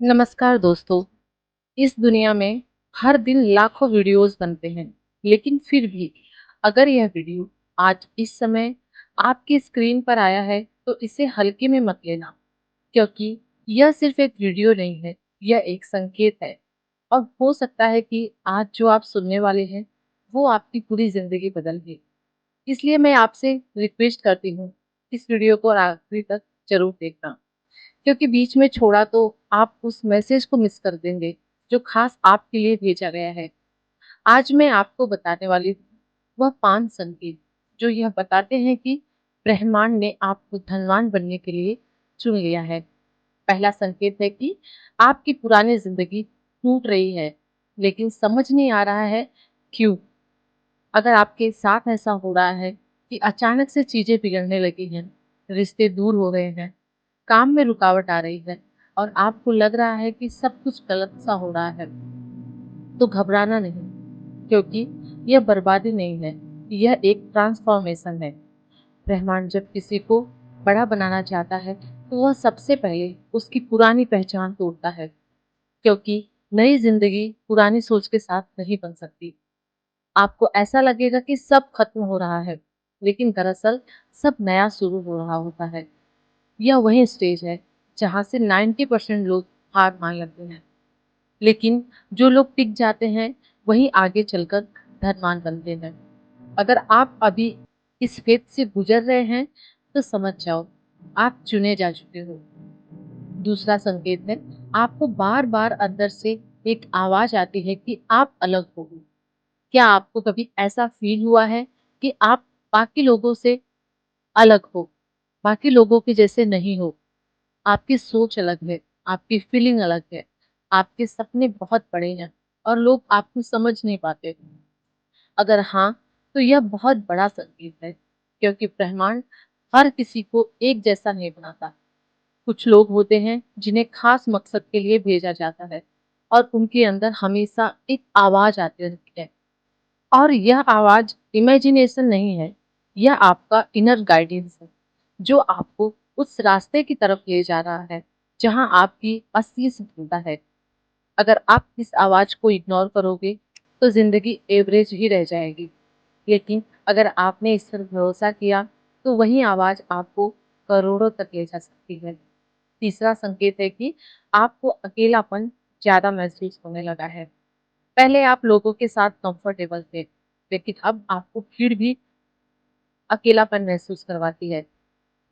नमस्कार दोस्तों। इस दुनिया में हर दिन लाखों वीडियोस बनते हैं, लेकिन फिर भी अगर यह वीडियो आज इस समय आपकी स्क्रीन पर आया है तो इसे हल्के में मत लेना, क्योंकि यह सिर्फ एक वीडियो नहीं है, यह एक संकेत है। और हो सकता है कि आज जो आप सुनने वाले हैं वो आपकी पूरी जिंदगी बदल दे। इसलिए मैं आपसे रिक्वेस्ट करती हूँ, इस वीडियो को आखिरी तक जरूर देखना, क्योंकि बीच में छोड़ा तो आप उस मैसेज को मिस कर देंगे जो खास आपके लिए भेजा गया है। आज मैं आपको बताने वाली हूँ वह 5 संकेत जो यह बताते हैं कि ब्रह्मांड ने आपको धनवान बनने के लिए चुन लिया है। पहला संकेत है कि आपकी पुरानी जिंदगी टूट रही है, लेकिन समझ नहीं आ रहा है क्यों। अगर आपके साथ ऐसा हो रहा है कि अचानक से चीजें बिगड़ने लगी हैं, रिश्ते दूर हो गए हैं, काम में रुकावट आ रही है और आपको लग रहा है कि सब कुछ गलत सा हो रहा है, तो घबराना नहीं, क्योंकि यह बर्बादी नहीं है, यह एक ट्रांसफॉर्मेशन है। ब्रह्मांड जब किसी को बड़ा बनाना चाहता है तो वह सबसे पहले उसकी पुरानी पहचान तोड़ता है, क्योंकि नई जिंदगी पुरानी सोच के साथ नहीं बन सकती। आपको ऐसा लगेगा कि सब खत्म हो रहा है, लेकिन दरअसल सब नया शुरू हो रहा होता है। यह वही स्टेज है जहाँ से 90% लोग हार मान लेते हैं, लेकिन जो लोग टिक जाते हैं वही आगे चलकर धनवान बनते हैं। अगर आप अभी इस फेज से गुजर रहे हैं तो समझ जाओ, आप चुने जा चुके हो। दूसरा संकेत है, आपको बार बार अंदर से एक आवाज आती है कि आप अलग हो। क्या आपको कभी ऐसा फील हुआ है कि आप बाकी लोगों से अलग हो, बाकी लोगों के जैसे नहीं हो? आपकी सोच अलग है, आपकी फीलिंग अलग है, आपके सपने बहुत बड़े हैं और लोग आपको समझ नहीं पाते। अगर हाँ, तो यह बहुत बड़ा संकेत है, क्योंकि ब्रह्मांड हर किसी को एक जैसा नहीं बनाता। कुछ लोग होते हैं जिन्हें खास मकसद के लिए भेजा जाता है और उनके अंदर हमेशा एक आवाज आती रहती है। और यह आवाज इमेजिनेशन नहीं है, यह आपका इनर गाइडेंस है, जो आपको उस रास्ते की तरफ ले जा रहा है जहां आपकी असली सफलता है। अगर आप इस आवाज को इग्नोर करोगे तो जिंदगी एवरेज ही रह जाएगी, लेकिन अगर आपने इस पर भरोसा किया तो वही आवाज आपको करोड़ों तक ले जा सकती है। तीसरा संकेत है कि आपको अकेलापन ज्यादा महसूस होने लगा है। पहले आप लोगों के साथ कंफर्टेबल थे, लेकिन अब आपको भीड़ भी अकेलापन महसूस करवाती है।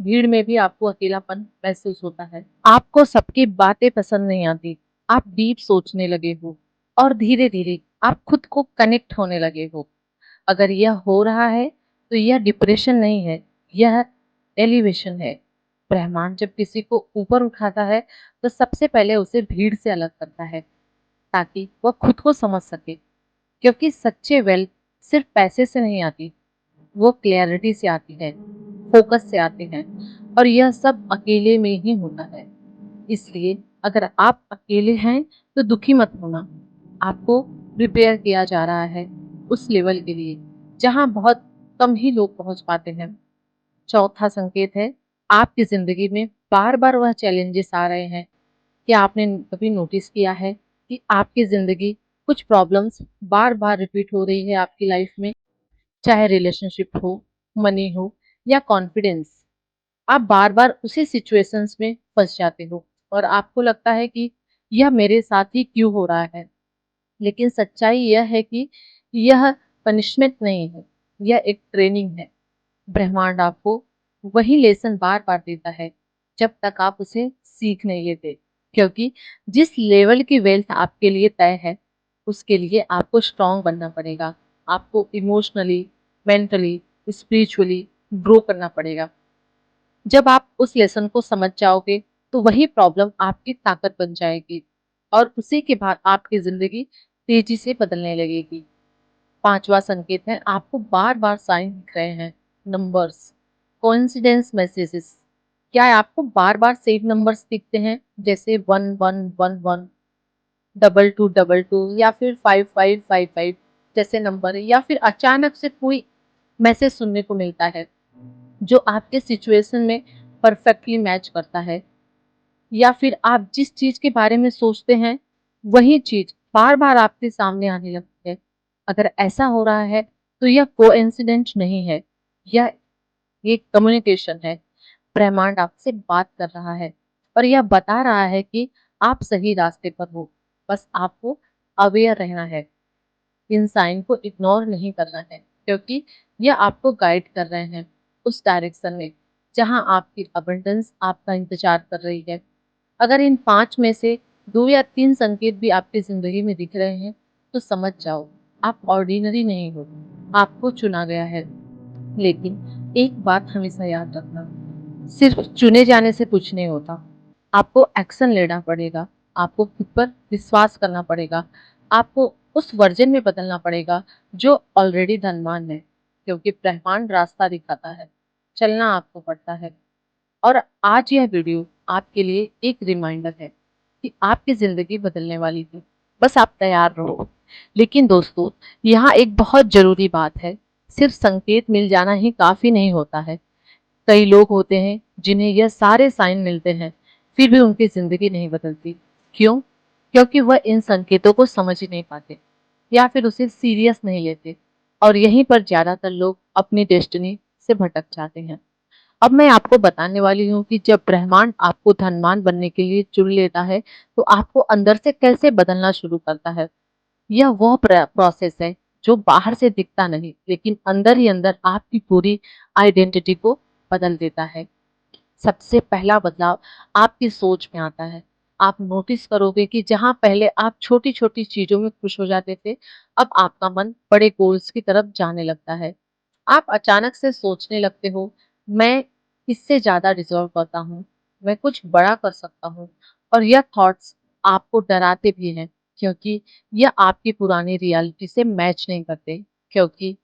भीड़ में भी आपको अकेलापन महसूस होता है। आपको सबकी बातें पसंद नहीं आती। आप डीप सोचने लगे हो और धीरे धीरे आप खुद को कनेक्ट होने लगे हो। अगर यह हो रहा है तो यह डिप्रेशन नहीं है, यह एलिवेशन है। ब्रह्मांड जब किसी को ऊपर उठाता है तो सबसे पहले उसे भीड़ से अलग करता है, ताकि वह खुद को समझ सके। क्योंकि सच्चे वेल्थ सिर्फ पैसे से नहीं आती, वो क्लैरिटी से आती है, फोकस से आते हैं, और यह सब अकेले में ही होता है। इसलिए अगर आप अकेले हैं तो दुखी मत होना। आपको प्रिपेयर किया जा रहा है उस लेवल के लिए जहां बहुत कम ही लोग पहुंच पाते हैं। चौथा संकेत है, आपकी जिंदगी में बार बार वह चैलेंजेस आ रहे हैं। क्या आपने कभी नोटिस किया है कि आपकी जिंदगी कुछ प्रॉब्लम्स बार बार रिपीट हो रही है आपकी लाइफ में? चाहे रिलेशनशिप हो, मनी हो या कॉन्फिडेंस, आप बार बार उसी सिचुएशंस में फंस जाते हो और आपको लगता है कि यह मेरे साथ ही क्यों हो रहा है। लेकिन सच्चाई यह है कि यह पनिशमेंट नहीं है, यह एक ट्रेनिंग है। ब्रह्मांड आपको वही लेसन बार बार देता है जब तक आप उसे सीख नहीं लेते, क्योंकि जिस लेवल की वेल्थ आपके लिए तय है उसके लिए आपको स्ट्रांग बनना पड़ेगा। आपको इमोशनली, मेंटली, स्पिरिचुअली ग्रो करना पड़ेगा। जब आप उस लेसन को समझ जाओगे तो वही प्रॉब्लम आपकी ताकत बन जाएगी और उसी के बाद आपकी जिंदगी तेजी से बदलने लगेगी। पांचवा संकेत है, आपको बार बार साइन दिख रहे हैं, नंबर्स, कोइंसिडेंस मैसेजेस। क्या आपको बार बार सेम नंबर्स दिखते हैं, जैसे 1111, 2222 या फिर 5555 जैसे नंबर, या फिर अचानक से कोई मैसेज सुनने को मिलता है जो आपके सिचुएशन में परफेक्टली मैच करता है? या फिर आप जिस चीज के बारे में सोचते हैं वही चीज बार बार आपके सामने आने लगती है। अगर ऐसा हो रहा है तो यह कोइंसिडेंट नहीं है, यह एक कम्युनिकेशन है। ब्रह्मांड आपसे बात कर रहा है और यह बता रहा है कि आप सही रास्ते पर हो। बस आपको अवेयर रहना है, इन साइन को इग्नोर नहीं करना है, क्योंकि यह आपको गाइड कर रहे हैं उस डायरेक्शन में जहां आपकी अबंडेंस आपका इंतजार कर रही है। अगर इन 5 में से 2 या 3 संकेत भी आपकी जिंदगी में दिख रहे हैं तो समझ जाओ, आप ऑर्डिनरी नहीं हो, आपको चुना गया है। लेकिन एक बात हमेशा याद रखना, सिर्फ चुने जाने से कुछ नहीं होता। आपको एक्शन लेना पड़ेगा, आपको खुद पर विश्वास करना पड़ेगा, आपको उस वर्जन में बदलना पड़ेगा जो ऑलरेडी धनवान है, क्योंकि ब्रह्मांड रास्ता दिखाता है, चलना आपको पड़ता है। और आज यह वीडियो आपके लिए एक रिमाइंडर है कि आपकी जिंदगी बदलने वाली है, बस आप तैयार रहो। लेकिन दोस्तों, यहाँ एक बहुत जरूरी बात है, सिर्फ संकेत मिल जाना ही काफी नहीं होता है। कई लोग होते हैं जिन्हें यह सारे साइन मिलते हैं, फिर भी उनकी जिंदगी नहीं बदलती। क्यों? क्योंकि वह इन संकेतों को समझ ही नहीं पाते या फिर उसे सीरियस नहीं लेते, और यहीं पर ज्यादातर लोग अपनी डेस्टिनी से भटक जाते हैं। अब मैं आपको बताने वाली हूँ कि जब ब्रह्मांड आपको धनवान बनने के लिए चुन लेता है तो आपको अंदर से कैसे बदलना शुरू करता है। यह वह प्रोसेस है जो बाहर से दिखता नहीं, लेकिन अंदर ही अंदर आपकी पूरी आइडेंटिटी को बदल देता है। सबसे पहला बदलाव आपकी सोच में आता है। आप नोटिस करोगे कि जहां पहले आप छोटी छोटी चीजों में खुश हो जाते थे, अब आपका मन बड़े गोल्स की तरफ जाने लगता है। आप अचानक से सोचने लगते हो, मैं इससे ज्यादा डिजर्व करता हूँ, मैं कुछ बड़ा कर सकता हूँ। और यह थॉट्स आपको डराते भी हैं, क्योंकि यह आपकी पुरानी रियलिटी से मैच नहीं करते। क्योंकि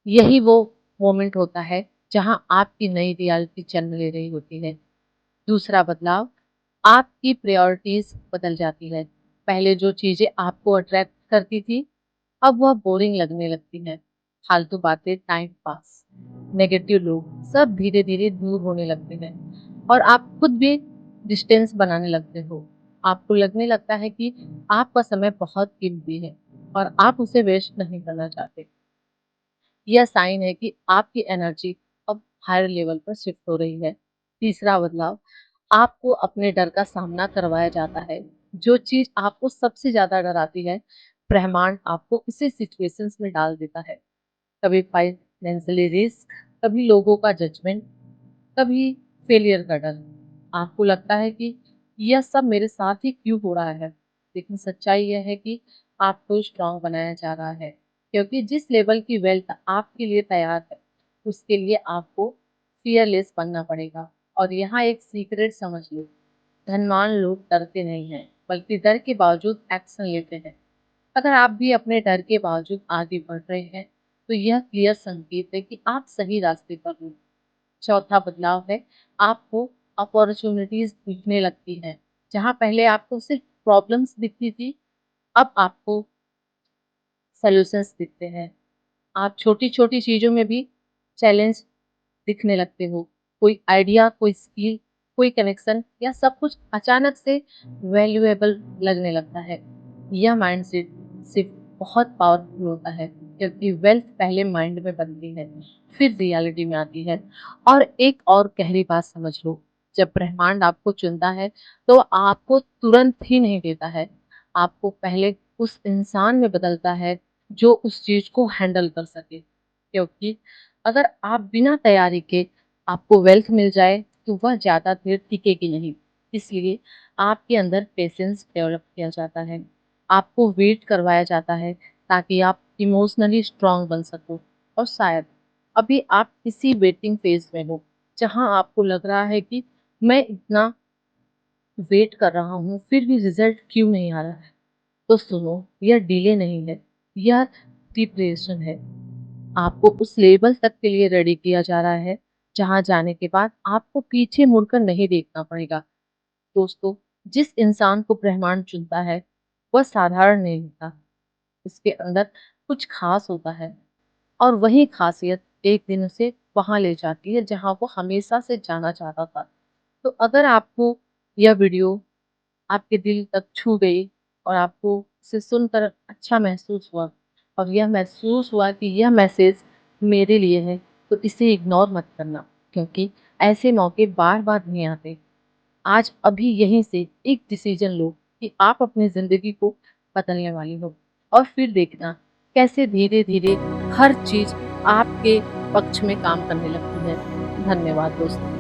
यही वो मोमेंट होता है जहां आपकी नई रियलिटी जन्म ले रही होती है। दूसरा बदलाव, आपकी प्रायोरिटीज बदल जाती है। पहले जो चीजें आपको अट्रैक्ट करती थी, अब वह बोरिंग लगने लगती है। फालतू बातें, टाइम पास, नेगेटिव लोग सब धीरे धीरे दूर होने लगते हैं और आप खुद भी डिस्टेंस बनाने लगते हो। आपको लगने लगता है कि आपका समय बहुत कीमती है और आप उसे वेस्ट नहीं करना चाहते। यह साइन है कि आपकी एनर्जी अब हायर लेवल पर शिफ्ट हो रही है। तीसरा बदलाव, आपको अपने डर का सामना करवाया जाता है। जो चीज आपको सबसे ज्यादा डराती है, ब्रह्मांड आपको इसी सिचुएशंस में डाल देता है। कभी फाइनेंशियली रिस्क, कभी लोगों का जजमेंट, कभी फेलियर का डर। आपको लगता है कि यह सब मेरे साथ ही क्यों हो रहा है, लेकिन सच्चाई यह है कि आपको स्ट्रांग बनाया जा रहा है, क्योंकि जिस लेवल की वेल्थ आपके लिए तैयार है उसके लिए आपको फियरलेस बनना पड़ेगा। और यहाँ एक सीक्रेट समझ लो, धनवान लोग डरते नहीं हैं, बल्कि डर के बावजूद एक्शन लेते हैं। अगर आप भी अपने डर के बावजूद आगे बढ़ रहे हैं तो यह क्लियर संकेत है कि आप सही रास्ते पर हो। चौथा बदलाव है, आपको अपॉर्चुनिटीज दिखने लगती हैं। जहां पहले आपको सिर्फ प्रॉब्लम्स दिखती थी, अब आपको सॉल्यूशंस दिखते हैं। आप छोटी छोटी चीजों में भी चैलेंज दिखने लगते हो। कोई आइडिया, कोई स्किल, कोई कनेक्शन या सब कुछ अचानक से वैल्यूएबल लगने लगता है। यह माइंडसेट सिर्फ बहुत पावरफुल होता है, क्योंकि वेल्थ पहले माइंड में बनती है, फिर रियलिटी में आती है। और एक और गहरी बात समझ लो, जब ब्रह्मांड आपको चुनता है तो आपको तुरंत ही नहीं देता है, आपको पहले उस इंसान में बदलता है जो उस चीज को हैंडल कर सके। क्योंकि अगर आप बिना तैयारी के आपको वेल्थ मिल जाए तो वह ज्यादा देर टिकेगी नहीं। इसलिए आपके अंदर पेशेंस डेवलप किया जाता है, आपको वेट करवाया जाता है, ताकि आप इमोशनली स्ट्रांग बन सको। और शायद अभी आप इसी वेटिंग फेज में हो, जहां आपको लग रहा है कि मैं इतना वेट कर रहा हूँ फिर भी रिजल्ट क्यों नहीं आ रहा है। तो सुनो, यह डिले नहीं है, यह प्रिपरेशन है। आपको उस लेवल तक के लिए रेडी किया जा रहा है जहां जाने के बाद आपको पीछे मुड़कर नहीं देखना पड़ेगा। दोस्तों, जिस इंसान को ब्रह्मांड चुनता है वह साधारण नहीं होता, उसके अंदर कुछ खास होता है। और वही खासियत एक दिन उसे वहां ले जाती है जहां वो हमेशा से जाना चाहता था। तो अगर आपको यह वीडियो आपके दिल तक छू गई और आपको इसे सुनकर अच्छा महसूस हुआ और यह महसूस हुआ कि यह मैसेज मेरे लिए है, तो इसे इग्नोर मत करना, क्योंकि ऐसे मौके बार-बार नहीं आते। आज अभी यहीं से एक डिसीजन लो कि आप अपनी ज़िंदगी को बदलने वाली हो और फिर देखना कैसे धीरे-धीरे हर चीज़ आपके पक्ष में काम करने लगती है। धन्यवाद दोस्तों।